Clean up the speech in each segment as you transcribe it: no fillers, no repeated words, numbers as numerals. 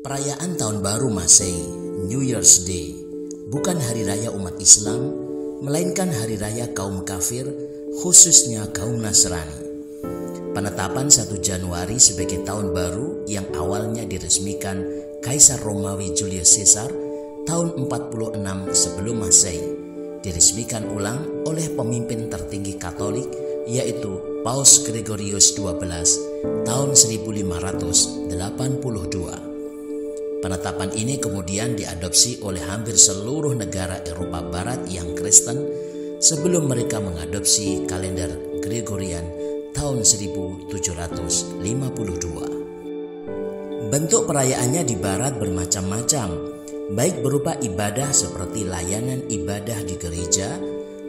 Perayaan Tahun Baru Masehi, New Year's Day, bukan hari raya umat Islam, melainkan hari raya kaum kafir, khususnya kaum Nasrani. Penetapan 1 Januari sebagai tahun baru yang awalnya diresmikan Kaisar Romawi Julius Caesar tahun 46 sebelum Masehi, diresmikan ulang oleh pemimpin tertinggi Katolik yaitu Paus Gregorius XII tahun 1582. Penetapan ini kemudian diadopsi oleh hampir seluruh negara Eropa Barat yang Kristen sebelum mereka mengadopsi kalender Gregorian tahun 1752. Bentuk perayaannya di Barat bermacam-macam, baik berupa ibadah seperti layanan ibadah di gereja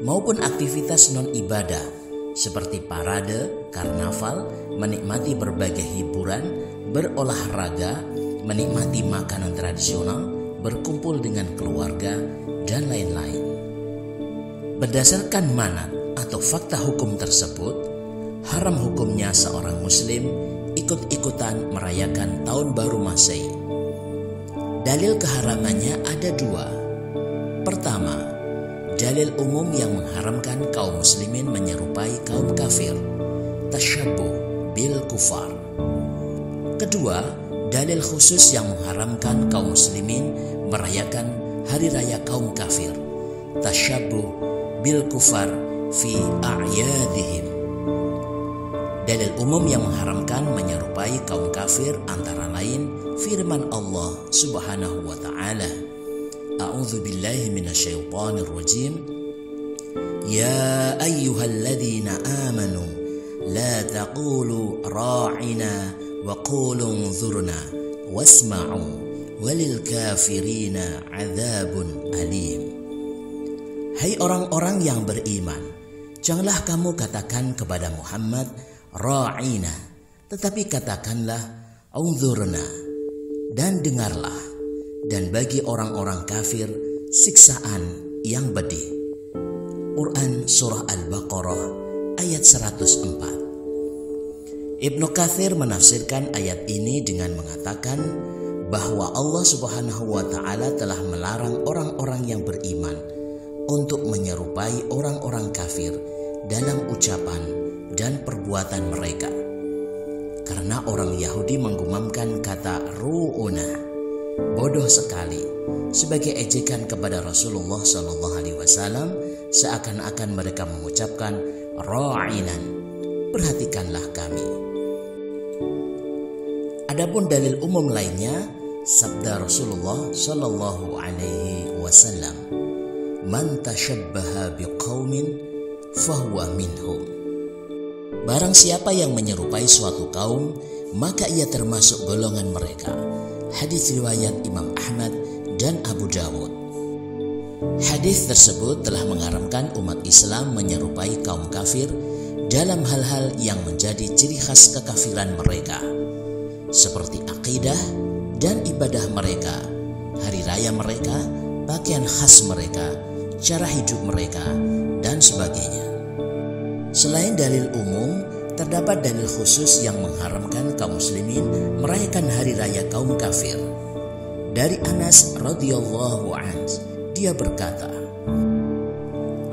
maupun aktivitas non-ibadah seperti parade, karnaval, menikmati berbagai hiburan, berolahraga, menikmati makanan tradisional, berkumpul dengan keluarga, dan lain-lain. Berdasarkan manat atau fakta hukum tersebut, haram hukumnya seorang muslim ikut-ikutan merayakan Tahun Baru Masehi. Dalil keharamannya ada dua. Pertama, dalil umum yang mengharamkan kaum muslimin menyerupai kaum kafir, tasyabbuh bil kufar. Kedua, dalil khusus yang mengharamkan kaum muslimin merayakan hari raya kaum kafir, tasyabbuh bil kufar fi a'yadihim. Dalil umum yang mengharamkan menyerupai kaum kafir antara lain firman Allah Subhanahu wa taala, A'udzu billahi minasyaitonir rajim. Ya ayyuhalladzina amanu la taqulu ra'ina wa qulu unzurna wasma'u walil kafirina adzabun alim. Hai orang-orang yang beriman, janganlah kamu katakan kepada Muhammad ra'ina, tetapi katakanlah unzurna, dan dengarlah, dan bagi orang-orang kafir siksaan yang pedih. Quran Surah Al-Baqarah ayat 104. Ibnu Katsir menafsirkan ayat ini dengan mengatakan bahwa Allah Subhanahu wa taala telah melarang orang-orang yang beriman untuk menyerupai orang-orang kafir dalam ucapan dan perbuatan mereka. Karena orang Yahudi menggumamkan kata ru'una, bodoh sekali, sebagai ejekan kepada Rasulullah SAW, seakan-akan mereka mengucapkan ra'inan, perhatikanlah kami. Adapun dalil umum lainnya, sabda Rasulullah sallallahu alaihi wasallam, "Man tashabbaha biqaumin fahuwa minhum." Barang siapa yang menyerupai suatu kaum, maka ia termasuk golongan mereka. Hadis riwayat Imam Ahmad dan Abu Dawud. Hadis tersebut telah mengharamkan umat Islam menyerupai kaum kafir dalam hal-hal yang menjadi ciri khas kekafiran mereka, seperti akidah dan ibadah mereka, hari raya mereka, pakaian khas mereka, cara hidup mereka, dan sebagainya. Selain dalil umum, terdapat dalil khusus yang mengharamkan kaum muslimin merayakan hari raya kaum kafir. Dari Anas radhiyallahu anhu, dia berkata,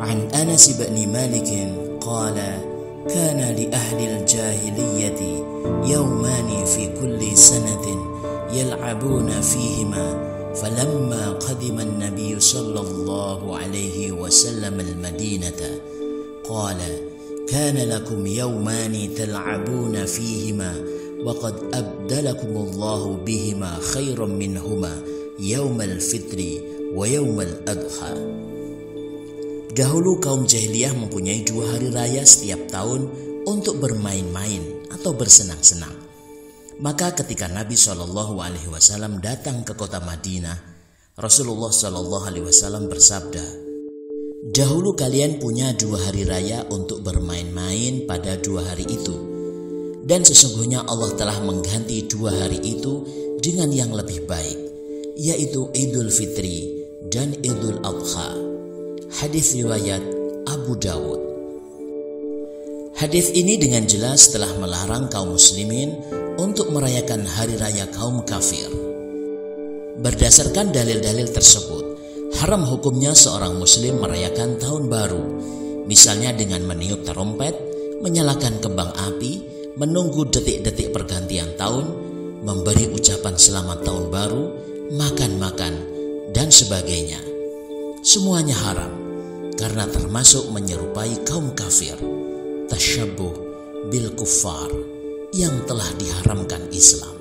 An Anas bin Malik qala kana li ahli al-jahiliyyati yawmani fi kulli sanatin yal'abuna fihima falamma qadima an-nabiy sallallahu alaihi wasallam al-madinata qala kana lakum yawmani tal'abuna fihima wa qad abdalakum Allahu bihima khairan minhuma yawmal fitri wa yawmal adha. Dahulu kaum jahiliyah mempunyai 2 hari raya setiap tahun untuk bermain-main atau bersenang-senang. Maka ketika Nabi SAW datang ke kota Madinah, Rasulullah SAW bersabda, "Dahulu kalian punya 2 hari raya untuk bermain-main pada 2 hari itu. Dan sesungguhnya Allah telah mengganti 2 hari itu dengan yang lebih baik, yaitu Idul Fitri dan Idul Adha." Hadis riwayat Abu Dawud. Hadis ini dengan jelas telah melarang kaum muslimin untuk merayakan hari raya kaum kafir. Berdasarkan dalil-dalil tersebut, haram hukumnya seorang muslim merayakan tahun baru, misalnya dengan meniup trompet, menyalakan kembang api, menunggu detik-detik pergantian tahun, memberi ucapan selamat tahun baru, makan-makan, dan sebagainya. Semuanya haram karena termasuk menyerupai kaum kafir, tasyabbuh bil kuffar, yang telah diharamkan Islam.